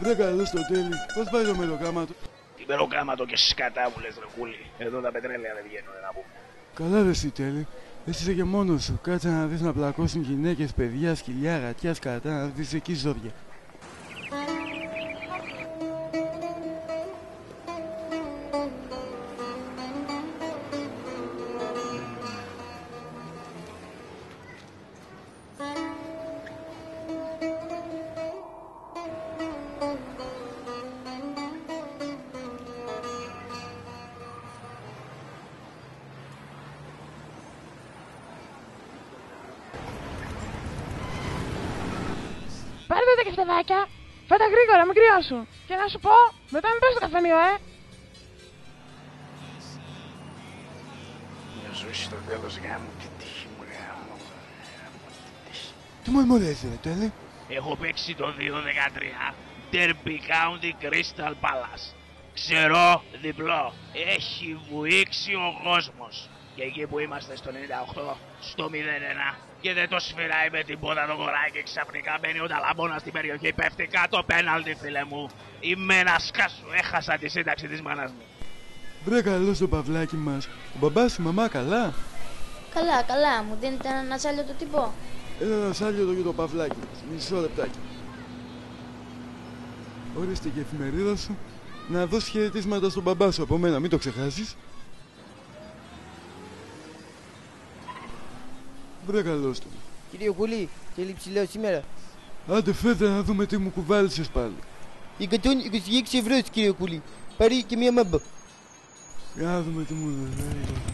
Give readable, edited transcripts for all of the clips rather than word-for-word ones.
Βρε καλό στο τέλει, πώς πάει το μεροκάματο? Τι μεροκάματο και σκατά μου λες ρε κούλι. Εδώ τα πετρέλαια δεν βγαίνουν να πούμε. Καλά ρε εσύ τέλει, εσύ είσαι και μόνος σου. Κάτσε να δεις να πλακώσουν γυναίκες, παιδιά, σκυλιά, γατιά, σκατά, να δεις εκεί ζώδια. Πάρτε τα κεφτεδάκια, φάτα γρήγορα, μην κρυώσουν. Και να σου πω, μετά μην πας στο καφενείο, Μια ζωή στο τέλος γάμου, τι τύχη μου γάμου. Τι μου μωρές ρε τέλει? Έχω παίξει το 2013 Derby County Crystal Palace. Ξερό διπλό. Έχει βουήξει ο κόσμος. Και εκεί που είμαστε στο 98, στο 0-1 και δεν το σφυράει με τίποτα το κοράκι, ξαφνικά μπαίνει ο Ταλαμπώνας στην περιοχή, πέφτει κάτω πέναλτι φίλε μου. Είμαι ένα σκάσου, έχασα τη σύνταξη της μάνας μου. Βρε καλό στο παυλάκι μας. Ο μπαμπάς, η μαμά καλά? Καλά, καλά, μου δίνετε ένα σάλιο το τύπο. Ένα σάλιο για το παυλάκι μας, μισό λεπτάκι. Ορίστε και εφημερίδα σου. Να δώσεις χαιρετίσματα στον μπαμπά σου από μένα, μην το ξεχάσεις. Βρε καλώς του. Κύριε Κούλη, θέλει ψηλό σήμερα. Άντε φέτε να δούμε τι μου κουβάλισες πάλι. 126 ευρώ, κύριε Κούλη. Πάρει και μία μάμπα. Για να δούμε τι μου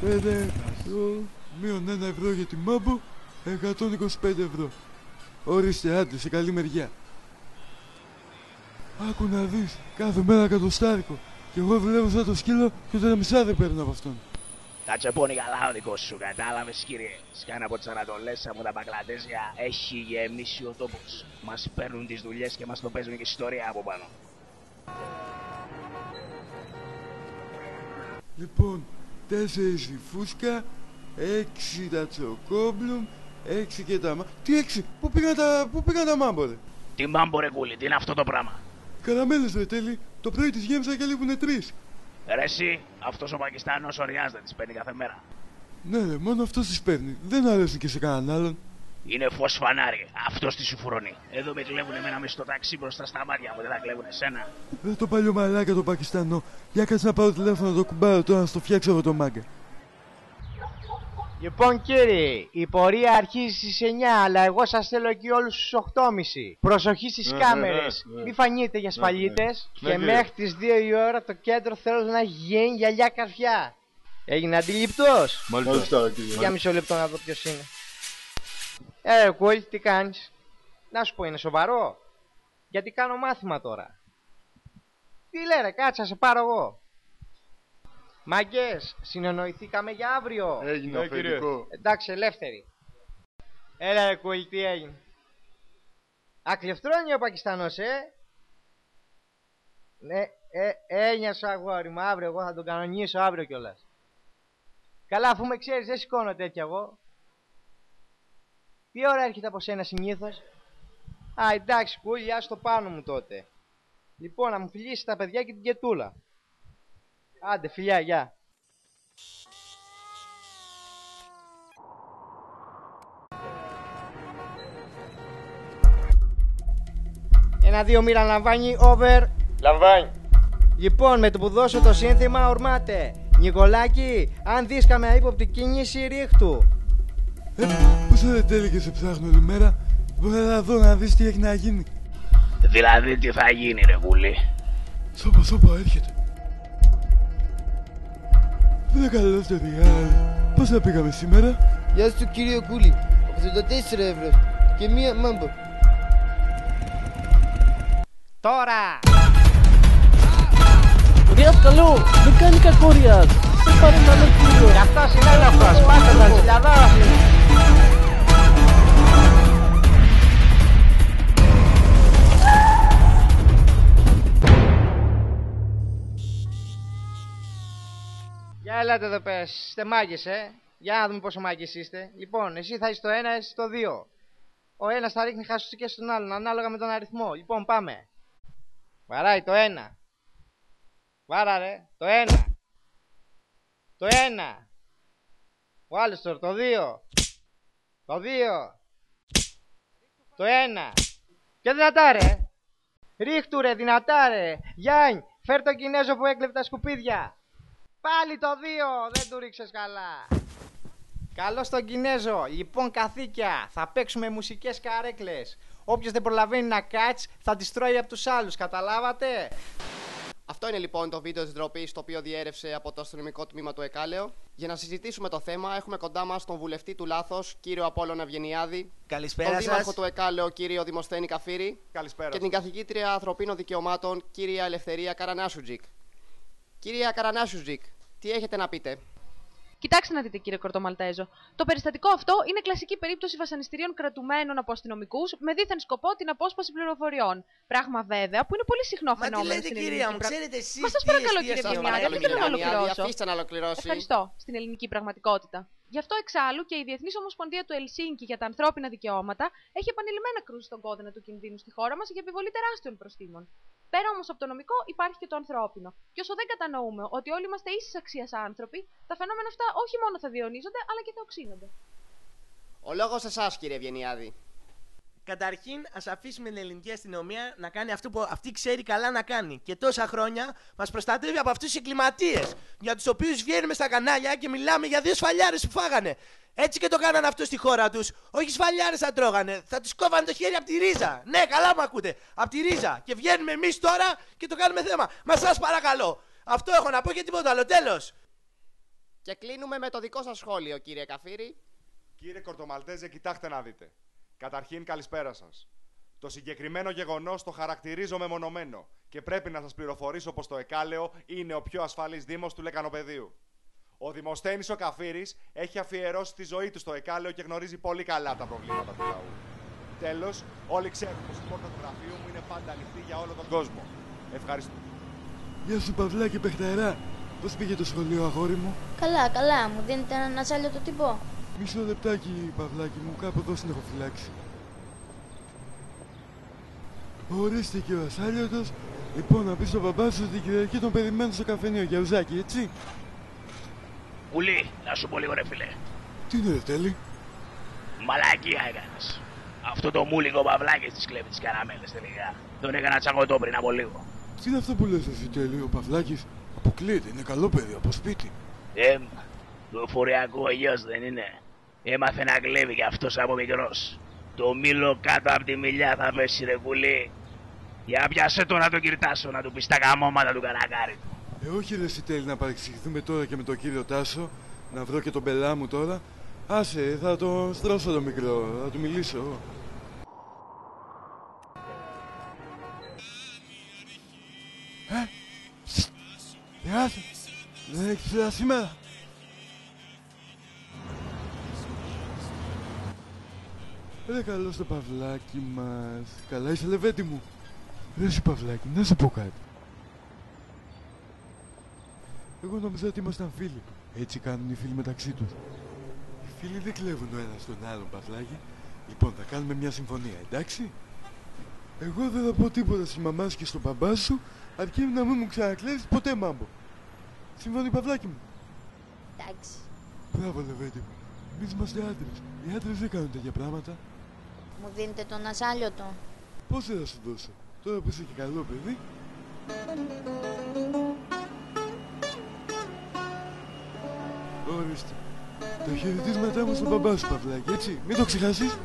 λέει. 5, μείον 1 ευρώ για τη μάμπο, 125 ευρώ. Ορίστε, άντε, σε καλή μεριά. Άκου να δεις, κάθε μέρα εκατοστάρικο. Και εγώ δουλεύω σαν το σκύλο και ούτε ένα μισά δεν παίρνω από αυτόν. Τα τσεπώνει καλά ο δικός σου, κατάλαβες κύριε. Σκάνα από τις Ανατολές από τα Μπαγκλαντέζια έχει γεμίσει ο τόπος. Μας παίρνουν τις δουλειές και μας το παίζουν και ιστορία από πάνω. Λοιπόν, 4 η φούσκα, 6 τα τσοκόμπλουμ, 6 και τα μάμπο. Τι 6, πού πήγαν τα μάμπο ρε? Τι μάμπο ρε κούλι, τι είναι αυτό το πράγμα? Καραμέλες ρε τέλει, το πρωί τις γέμισα και λείπουνε 3. Ρε εσύ, αυτός ο Πακιστάνος ο Ριάς δεν τις παίρνει κάθε μέρα. Ναι ρε, μόνο αυτός τις παίρνει, δεν αρέσει και σε κανέναν άλλον. Είναι φως φανάρι, αυτός τη σου φουρώνει. Εδώ με κλέβουν εμένα μες στο ταξί μπροστά στα μάτια μου, δεν θα κλέβουν εσένα. Ρε το παλιό μαλάκα το Πακιστανό, για κάτσε να πάρω τηλέφωνο το κουμπάρο τώρα να στο φτιάξω εγώ το μάγκα. Λοιπόν κύριοι, η πορεία αρχίζει στις 9, αλλά εγώ σας θέλω εκεί όλους στους 8.30. Προσοχή στις κάμερες, μη φανείτε για σπαλίτες. Και μέχρι τις 2 η ώρα το κέντρο θέλω να έχει γίνει γυαλιά καρφιά. Έγινε αντιληπτός? Μάλιστα. Για μισό λεπτό να δω ποιος είναι. Κούλ, τι κάνεις? Να σου πω, είναι σοβαρό? Γιατί κάνω μάθημα τώρα. Τι λέρε, κάτσε να σε πάρω εγώ. Μάγκες, συνεννοηθήκαμε για αύριο. Έγινε αφεντικό. Εντάξει, ελεύθερη. Έλα ρε Κούλ, τι έγινε? Ακλεφτρώνει ο Πακιστανός, Ναι, ένιωσα αγόρι μου, αύριο εγώ θα τον κανονίσω αύριο κιόλας. Καλά, αφού με ξέρεις, δεν σηκώνω τέτοια εγώ. Τι ώρα έρχεται από σένα συνήθως? Α, εντάξει, Κούλ, ας το πάνω μου τότε. Λοιπόν, να μου φιλήσεις τα παιδιά και την κετούλα. Άντε, φιλιά, γεια. Ένα-δύο μοίρα λαμβάνει, over. Λαμβάνει. Λοιπόν, με το που δώσω το σύνθημα, ορμάτε. Νικολάκη, αν δεις καμιά ύποπτη κίνηση, ρίχτου. Πώς δεν τέλει και σε ψάχνω όλη μέρα, μπορεί να δω να δεις τι έχει να γίνει. Δηλαδή τι θα γίνει ρε κούλι? Σώπα, έρχεται. Βρε καλώς το διάλογο. Πώς θα πήγαμε σήμερα? Γεια σου κύριε Κούλη, 84 ευρώ και μία μάμπα. Τώρα! Ριάς καλό, δεν κάνει κακό Ριάς. Δεν πάρει ένα άλλο κύριο. Γι' αυτός είναι έλαφρος, πάτε τα ζηλιαδός είναι. Για έλατε εδώ πες, είστε μάγκες Για να δούμε πόσο μάγκες είστε. Λοιπόν, εσύ θα είσαι το 1, εσύ το 2. Ο ένας θα ρίχνει χασούτσικες στον άλλον, ανάλογα με τον αριθμό. Λοιπόν, πάμε. Βαράει το 1. Βάρα ρε, το 1. Το 1. Ο άλλος τώρα, το 2. Το 2. Το 1. Και δυνατά ρε. Ρίχτου ρε, δυνατά ρε. Γιάννη, φέρ τον Κινέζο που έκλεβε τα σκουπίδια. Πάλι το 2, δεν του ρίξες καλά. Καλώς τον Κινέζο. Λοιπόν καθήκια, θα παίξουμε μουσικές καρέκλες. Όποιος δεν προλαβαίνει να κάτσει θα τις τρώει από τους άλλους, καταλάβατε? Αυτό είναι λοιπόν το βίντεο της ντροπής το οποίο διέρευσε από το αστυνομικό τμήμα του Εκάλεο. Για να συζητήσουμε το θέμα έχουμε κοντά μας τον βουλευτή του Λάθος, κύριο Απόλλωνα Ευγενιάδη. Καλησπέρα τον σας. δήμαρχο του Εκάλεο, κύριο Δημοσθένη Καφίρη. Καλησπέρα. Και την καθηγήτρια ανθρωπίνων δικαιωμάτων, κυρία Ελευθερία Καρανάσουτζικ. Κυρία Καρανάσουτζικ, τι έχετε να πείτε? Κοιτάξτε να δείτε, κύριε Κορτομαλτέζο. Το περιστατικό αυτό είναι κλασική περίπτωση βασανιστήριων κρατουμένων από αστυνομικούς με δίθεν σκοπό την απόσπαση πληροφοριών. Πράγμα βέβαια που είναι πολύ συχνό φαινόμενο. Μα τι λέτε, κυρία μου, ξέρετε εσείς. Μα σας παρακαλώ, κύριε Ευγενιάδη, αφήστε να ολοκληρώσω. Αφήστε να ολοκληρώσει. Ευχαριστώ. Στην ελληνική πραγματικότητα. Γι' αυτό εξάλλου και η Διεθνής Ομοσπονδία του Ελσίνκι για τα ανθρώπινα δικαιώματα έχει επανειλημμένα κρούσει τον κόδωνα του κινδύνου στη χώρα μας για επιβολή τεράστιων προστίμων. Πέρα όμως από το νομικό υπάρχει και το ανθρώπινο. Και όσο δεν κατανοούμε ότι όλοι είμαστε ίσης αξίας άνθρωποι, τα φαινόμενα αυτά όχι μόνο θα διονύζονται, αλλά και θα οξύνονται. Ο λόγος σε εσάς, κύριε Ευγενιάδη. Καταρχήν, ας αφήσουμε την ελληνική αστυνομία να κάνει αυτό που αυτή ξέρει καλά να κάνει. Και τόσα χρόνια μας προστατεύει από αυτούς τους εγκληματίες, για τους οποίους βγαίνουμε στα κανάλια και μιλάμε για 2 σφαλιάρες που φάγανε. Έτσι και το κάνανε αυτό στη χώρα τους. Όχι σφαλιάρες θα τρώγανε, θα τους κόβανε το χέρι από τη ρίζα. Ναι, καλά μου ακούτε. Από τη ρίζα. Και βγαίνουμε εμείς τώρα και το κάνουμε θέμα. Μα σας παρακαλώ. Αυτό έχω να πω και τίποτα άλλο. Τέλος. Και κλείνουμε με το δικό σας σχόλιο, κύριε Καφίρη. Κύριε Κορτομαλτέζε, κοιτάξτε να δείτε. Καταρχήν, καλησπέρα σας. Το συγκεκριμένο γεγονός το χαρακτηρίζω μεμονωμένο και πρέπει να σας πληροφορήσω πως το Εκάλεο είναι ο πιο ασφαλής δήμος του Λεκανοπεδίου. Ο Δημοσθένης ο Καφίρης έχει αφιερώσει τη ζωή του στο Εκάλεο και γνωρίζει πολύ καλά τα προβλήματα του λαού. Τέλος, όλοι ξέρουν πως η πόρτα του γραφείου μου είναι πάντα ανοιχτή για όλο τον κόσμο. Ευχαριστώ. Γεια σου Παυλάκη παιχταρά. Πώς πήγε το σχολείο, αγόρι μου? Καλά, καλά. Μου δίνετε έναν ατσάλιο τύπο? Μισό λεπτάκι, Παυλάκη μου, κάπου εδώ στην έχω φυλάξει. Ορίστε και ο ασάλιωτος. Λοιπόν, να πεις στον μπαμπά σου ότι την Κυριακή τον περιμένω στο καφενείο για ουζάκι, έτσι? Πουλί, να σου πω λίγο ρε φίλε. Τι είναι ρε τέλει? Μαλακία έκανες. Αυτό το μούλικο Παυλάκης της κλέβει τις καραμέλες τελικά. Τον έκανα τσακωτό πριν από λίγο. Τι είναι αυτό που λες εσύ τέλει? Ο Παυλάκης αποκλείεται, είναι καλό παιδί από σπίτι. Πληροφοριακό γιος δεν είναι? Έμαθε να κλέβει κι αυτός από μικρός. Το μήλο κάτω από τη μιλιά θα πέσει ρε κουλί. Για πιάσε το να τον κυρτάσω, να του πεις τα καμώματα του κανακάρι του. Όχι ρε Σιτέλη, να παρεξηγηθούμε τώρα και με τον κύριο Τάσο. Να βρω και τον πελά μου τώρα. Άσε, θα το στρώσω το μικρό, θα του μιλήσω. Γεια σου. Δεν έχεις ψηλά σήμερα? Ρε καλώς το Παυλάκι μας. Καλά είσαι λεβέντη μου? Ρε σου Παυλάκι, να σου πω κάτι. Εγώ νόμιζα ότι ήμασταν φίλοι. Έτσι κάνουν οι φίλοι μεταξύ τους. Οι φίλοι δεν κλέβουν ο ένας τον άλλον, Παυλάκι. Λοιπόν, θα κάνουμε μια συμφωνία, εντάξει? Εγώ δεν θα πω τίποτα στη μαμά σου και στον μπαμπά σου, αρκεί να μην μου ξανακλέβεις ποτέ μάμπο. Συμφωνεί, Παυλάκι μου? Εντάξει. Μπράβο, λεβέντη μου. Εμείς είμαστε άντρες. Οι άντρες δεν κάνουν τέτοια πράγματα. Μου δίνετε τον ασάλιωτο? Πώς θα σου δώσω, τώρα που είσαι και καλό παιδί? Ορίστε. Τα χαιρετίσματά μου στον μπαμπά σου, Παυλάκι, έτσι. Μην το ξεχάσεις.